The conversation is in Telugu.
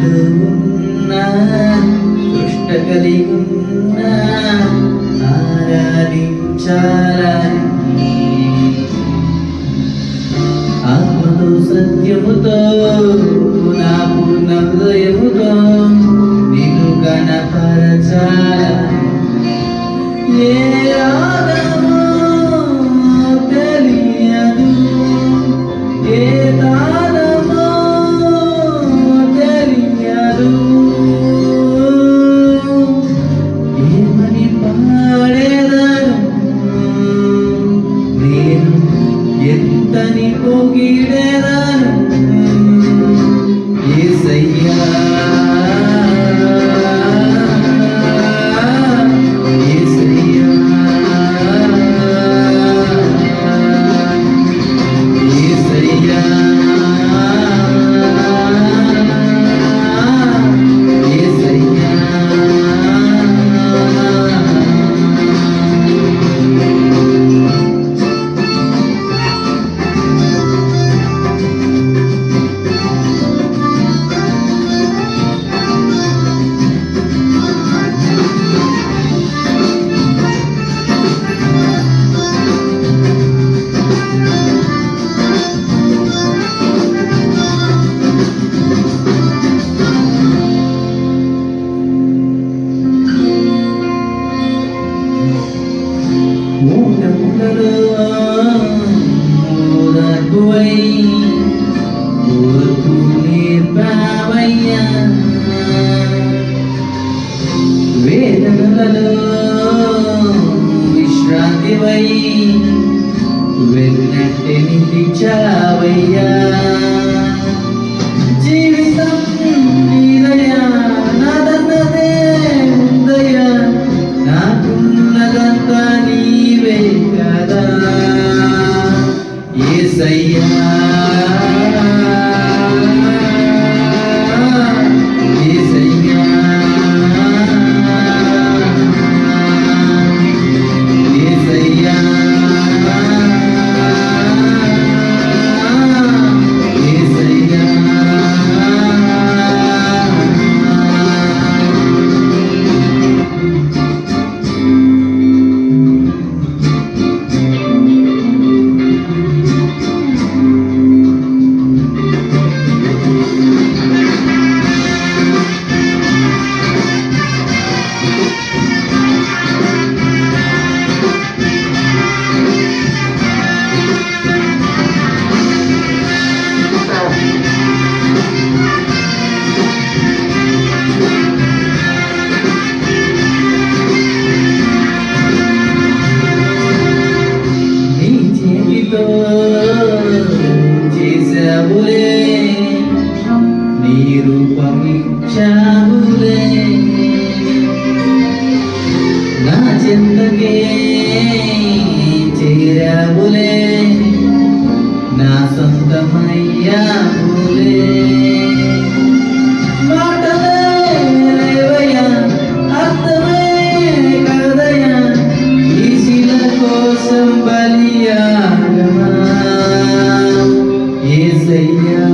నాలో ఉన్న సృష్ట కలిగి ఉన్న ఆరాధించాలని ఆత్మతో సత్యముతో నా పూర్ణ హృదయముతో నిన్ను కనపరచాలని ఏ రాగమో తెలియదు, ఏ తాళమో తెలియదు, ఏమని పాడేదను నేను, ఎంతని పొగిడేదను యేసయ్యా. వేదనలలో విశ్రాంతివై వెన్నట్టే నిలిచావయ్యా. జీవితం నీదయా, నాదన్నదే ఉందయ్యా, నాకున్నదంతా నీవే కదా యేసయ్యా. చేసావులే నీ రూపమిచ్చావులే, నా చెంతకే చేరావులే, నా సొంతమయ్యావులే. మాటలేవయ్యా, అర్థమే కదయ్యా, ఈ శిల కోసం బలియాగమా యేసయ్యా.